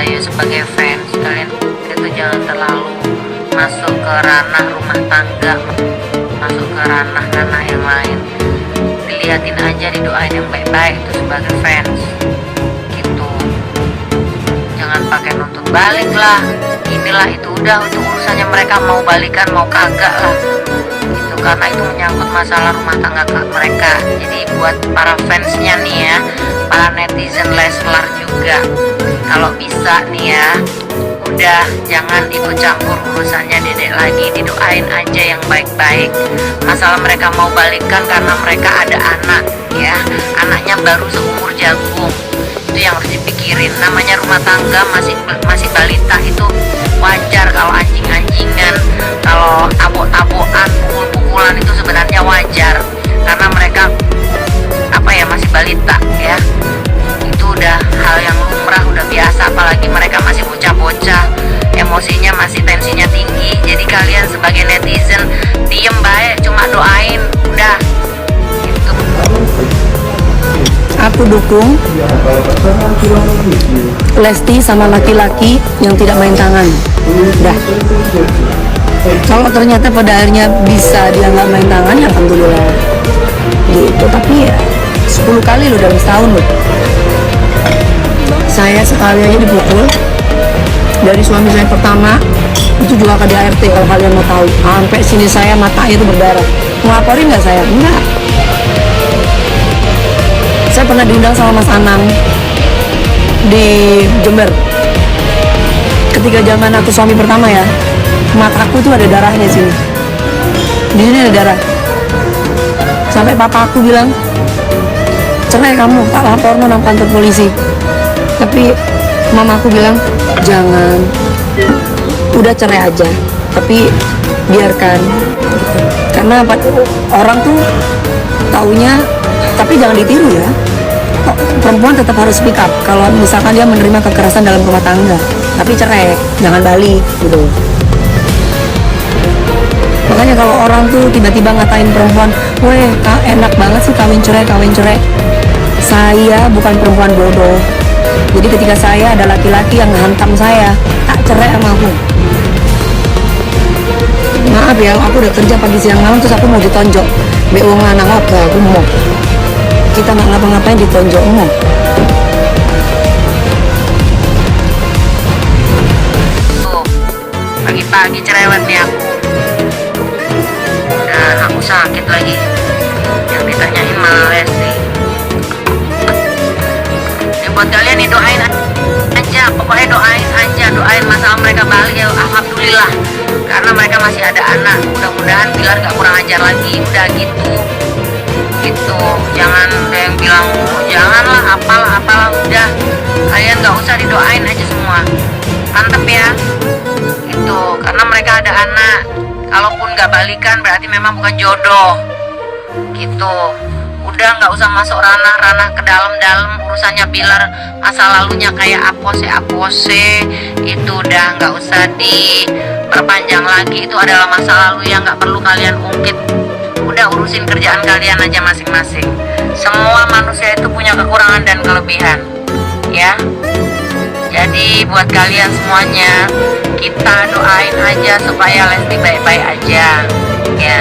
saya sebagai fans, kalian itu jangan terlalu masuk ke ranah rumah tangga, masuk ke ranah-ranah yang lain. Dilihatin aja, didoain yang baik-baik itu sebagai fans gitu. Jangan pakai nuntut balik lah, inilah itu, udah itu urusannya mereka, mau balikan mau kagak lah itu, karena itu menyangkut masalah rumah tangga mereka. Jadi buat para fansnya nih ya, para netizen Leslar juga, kalau bisa nih ya, udah jangan ikut campur urusannya Dedek lagi, didoain aja yang baik-baik. Masalah mereka mau balikan karena mereka ada anak ya, anaknya baru seumur jagung, itu yang harus dipikirin. Namanya rumah tangga, masih balita, itu wajar kalau anjing-anjingan, kalau tabok-tabokan, pukul-pukulan itu sebenarnya wajar, karena mereka masih balita ya. Itu udah hal yang lumrah, udah biasa, apalagi mereka masih bocah-bocah, emosinya masih, tensinya tinggi. Jadi kalian sebagai netizen diem baik, cuma doain udah gitu. Aku dukung Lesti sama laki-laki yang tidak main tangan. Dah. Kalau ternyata pada akhirnya bisa dia nggak main tangan, ya alhamdulillah. Gitu. Tapi ya 10 kali loh dalam setahun loh. Saya sekali aja dipukul dari suami saya pertama, itu juga KDART kalau kalian mau tahu. Sampai sini saya mata itu berdarah. Ngelaporin nggak saya? Enggak. Saya pernah diundang sama Mas Anang di Jember. Ketika zaman aku suami pertama ya, mataku tuh ada darahnya sini. Di sini ada darah. Sampai papa aku bilang, cerai kamu, tak lapor nang kantor polisi. Tapi mama aku bilang, jangan, udah cerai aja, tapi biarkan. Karena orang tuh taunya, tapi jangan ditiru ya. Perempuan tetap harus speak up kalau misalkan dia menerima kekerasan dalam rumah tangga, tapi cerai, jangan balik gitu. Makanya kalau orang tuh tiba-tiba ngatain perempuan, weh enak banget sih kawin cerai. Saya bukan perempuan bodoh. Jadi ketika saya ada laki-laki yang hantam saya, tak cerai sama aku. Maaf ya, aku udah kerja pagi siang malam terus aku mau ditonjok. BO lanang apa, aku mau. Kita nggak ngapa-ngapain ditonjok mau. Tuh, pagi-pagi cerewet nih aku. Nah, aku sakit lagi. Yang ditanyain malah Lesti. Buat kalian nih, doain aja, pokoknya doain masalah mereka balik ya, alhamdulillah, karena mereka masih ada anak. Mudah-mudahan Bilar gak kurang ajar lagi, udah gitu. Jangan ada yang bilang janganlah, apalah, udah kalian gak usah, didoain aja semua, mantep ya gitu, karena mereka ada anak. Kalaupun gak balikan berarti memang bukan jodoh gitu. Udah nggak usah masuk ranah ke dalam urusannya Bilar, masa lalunya kayak apose itu udah nggak usah diperpanjang lagi. Itu adalah masa lalu yang nggak perlu kalian ungkit. Udah urusin kerjaan kalian aja masing-masing. Semua manusia itu punya kekurangan dan kelebihan ya. Jadi buat kalian semuanya, kita doain aja supaya Lesti baik-baik aja ya.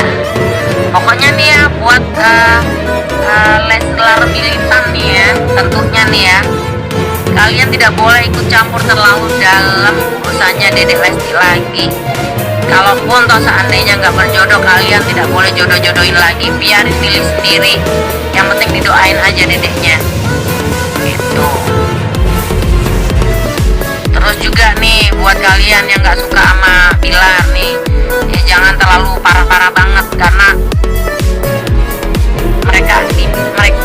Pokoknya nih ya, buat Leslar militan nih ya, tentunya nih ya, kalian tidak boleh ikut campur terlalu dalam urusannya Dedek Lesti lagi. Kalaupun toh seandainya nggak berjodoh, kalian tidak boleh jodoh-jodohin lagi, biarin pilih sendiri. Yang penting didoain aja dedeknya gitu. Terus juga nih buat kalian yang nggak suka sama Bilar nih, ya jangan terlalu parah-parah banget, karena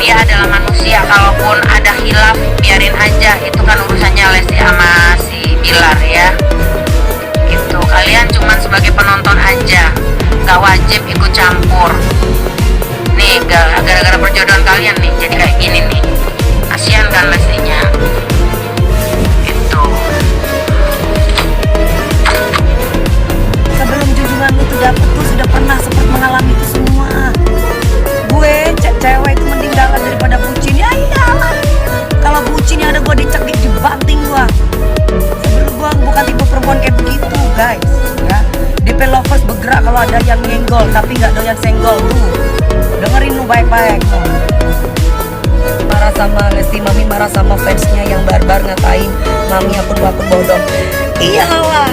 dia adalah manusia. Kalaupun ada hilaf, biarin aja, itu kan urusannya Lesti sama si Bilar ya gitu. Kalian cuman sebagai penonton aja, gak wajib ikut campur nih. Gara-gara perjodohan kalian nih jadi kayak gini nih, kasihan kan Lestinya gitu. Sebelum junjungan itu dapet, gue sudah pernah sempat mengalami itu semua. Gue cewek itu mending galak daripada bucin. Ya iyalah, kalau bucin yang ada gue dicekik, dibanting gue. perempuan kayak begitu guys ya. DP lovers bergerak kalau ada yang nyenggol tapi nggak doyan senggol tuh. Dengerin lu baik-baik tuh. Marah sama Lesti, Mami marah sama fansnya yang barbar ngatain Mami akun bodong. Iyalah,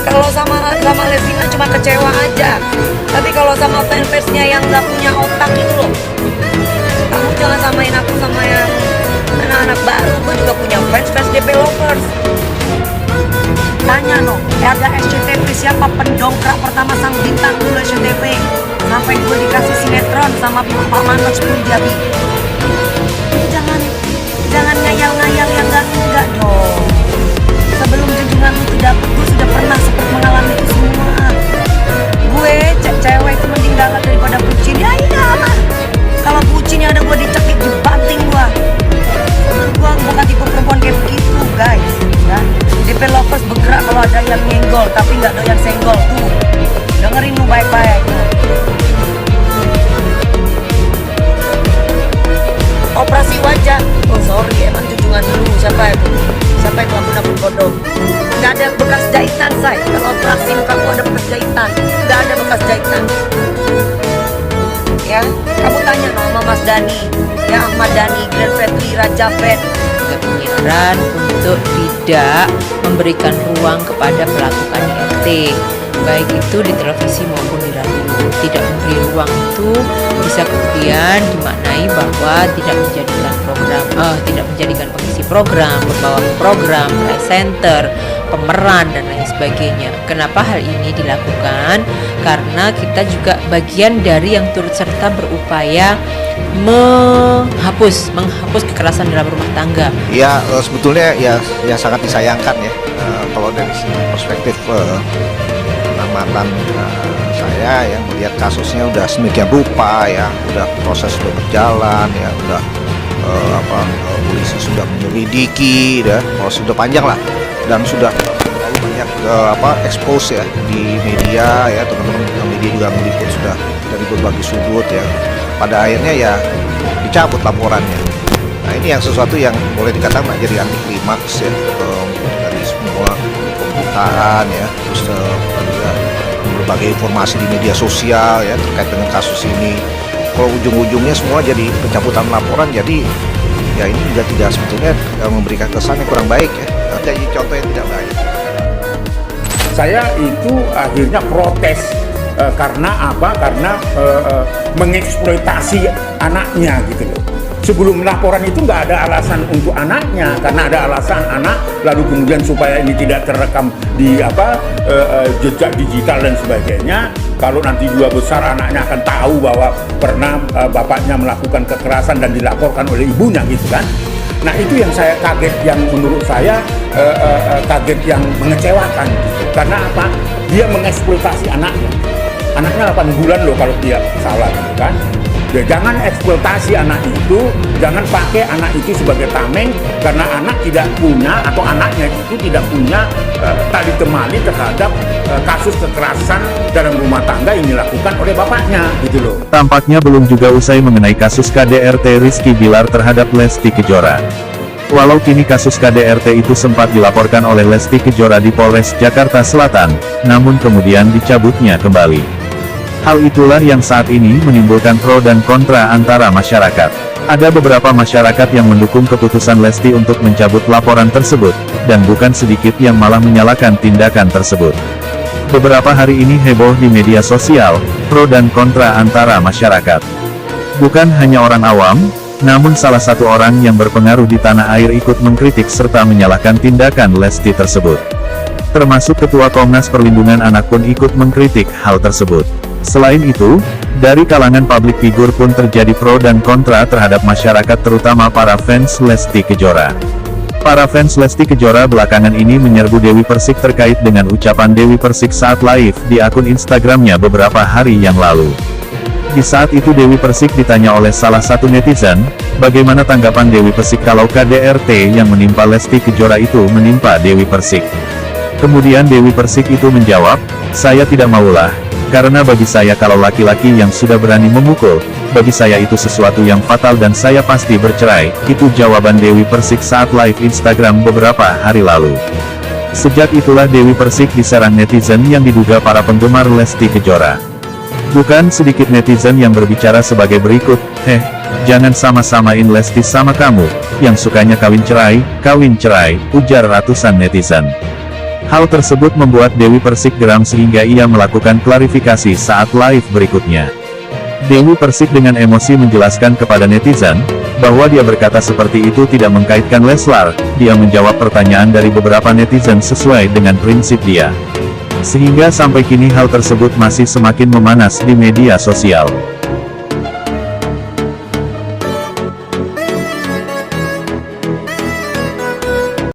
kalau sama Lesti mah cuma kecewa aja. Tapi kalau sama fansnya yang nggak punya otak itu loh, kamu jangan samain aku sama yang anak-anak baru. Gue juga punya fans DP lovers. Tanya no, ada SCTV siapa pendongkrak pertama sang bintang dulu SCTV sampai gue dikasih sinetron sama Pak Manoj Punjabi. Jangan ngayal-ngayal yang enggak dong. Sebelum junjungan itu dapet, gue sudah pernah seperti mengalami itu semua. Gue cewek itu mending galak daripada bucin. Ya iya mah. Kalau bucinnya ada gue dicekik dibanting gue. Gue bukan tipe perempuan kayak begitu guys. Ya. DP lovers bergerak kalau ada yang nyenggol tapi nggak doyan senggol tuh. Dengerin lu baik-baik. Operasi wajah. Oh sorry, emang junjungan dulu. Siapa itu akun bodong? Nggak ada bekas jahitan say. Kalau operasi muka gua ada bekas jahitan. Nggak ada bekas jahitan. Ya, kamu tanya sama Mas Dani, ya Ahmad Dhani, Glenn Fredly, Raja Band. Penyiaran untuk tidak memberikan ruang kepada pelaku KDRT, baik itu di televisi maupun di radio. Tidak memberi ruang itu bisa kemudian dimaknai bahwa tidak menjadikan pengisi program, pembawa program, presenter, pemeran dan lain sebagainya. Kenapa hal ini dilakukan? Karena kita juga bagian dari yang turut serta berupaya menghapus kekerasan dalam rumah tangga. Ya sebetulnya ya sangat disayangkan ya, kalau dari perspektif pengamatan saya yang melihat kasusnya udah sedemikian rupa ya, udah proses sudah berjalan ya, udah polisi sudah menyelidiki dan proses sudah panjang lah, dan sudah terlalu banyak expose ya di media ya, teman-teman media juga meliput sudah dari berbagai sudut ya. Pada akhirnya ya dicabut laporannya. Nah ini yang sesuatu yang boleh dikatakan jadi anti klimaks ya, dari semua pemberitaan ya, terus juga berbagai informasi di media sosial ya terkait dengan kasus ini. Kalau ujung-ujungnya semua jadi pencabutan laporan, jadi ya ini juga tidak sebetulnya memberikan kesan yang kurang baik ya, jadi contoh yang tidak baik. Saya itu akhirnya protes karena apa? Karena mengeksploitasi anaknya gitu loh. Sebelum laporan itu nggak ada alasan untuk anaknya, karena ada alasan anak, lalu kemudian supaya ini tidak terekam di jejak digital dan sebagainya. Kalau nanti dua besar anaknya akan tahu bahwa pernah bapaknya melakukan kekerasan dan dilaporkan oleh ibunya gitu kan. Nah itu yang saya kaget, yang menurut saya kaget, yang mengecewakan gitu. Karena apa? Dia mengeksploitasi anaknya. Anaknya 8 bulan loh kalau dia salah gitu kan. Ya, jangan eksploitasi anak itu, jangan pakai anak itu sebagai tameng, karena anak tidak punya atau anaknya itu tidak punya tali temali terhadap kasus kekerasan dalam rumah tangga yang dilakukan oleh bapaknya gitu loh. Tampaknya belum juga usai mengenai kasus KDRT Rizky Bilar terhadap Lesti Kejora. Walau kini kasus KDRT itu sempat dilaporkan oleh Lesti Kejora di Polres Jakarta Selatan, namun kemudian dicabutnya kembali. Hal itulah yang saat ini menimbulkan pro dan kontra antara masyarakat. Ada beberapa masyarakat yang mendukung keputusan Lesti untuk mencabut laporan tersebut, dan bukan sedikit yang malah menyalahkan tindakan tersebut. Beberapa hari ini heboh di media sosial, pro dan kontra antara masyarakat. Bukan hanya orang awam, namun salah satu orang yang berpengaruh di tanah air ikut mengkritik serta menyalahkan tindakan Lesti tersebut. Termasuk Ketua Komnas Perlindungan Anak pun ikut mengkritik hal tersebut. Selain itu, dari kalangan publik figur pun terjadi pro dan kontra terhadap masyarakat, terutama para fans Lesti Kejora. Para fans Lesti Kejora belakangan ini menyerbu Dewi Persik terkait dengan ucapan Dewi Persik saat live di akun Instagramnya beberapa hari yang lalu. Di saat itu Dewi Persik ditanya oleh salah satu netizen, bagaimana tanggapan Dewi Persik kalau KDRT yang menimpa Lesti Kejora itu menimpa Dewi Persik. Kemudian Dewi Persik itu menjawab, "Saya tidak maulah. Karena bagi saya kalau laki-laki yang sudah berani memukul, bagi saya itu sesuatu yang fatal dan saya pasti bercerai." Itu jawaban Dewi Persik saat live Instagram beberapa hari lalu. Sejak itulah Dewi Persik diserang netizen yang diduga para penggemar Lesti Kejora. Bukan sedikit netizen yang berbicara sebagai berikut, jangan sama-samain Lesti sama kamu, yang sukanya kawin cerai, ujar ratusan netizen. Hal tersebut membuat Dewi Persik geram sehingga ia melakukan klarifikasi saat live berikutnya. Dewi Persik dengan emosi menjelaskan kepada netizen, bahwa dia berkata seperti itu tidak mengkaitkan Leslar. Dia menjawab pertanyaan dari beberapa netizen sesuai dengan prinsip dia. Sehingga sampai kini hal tersebut masih semakin memanas di media sosial.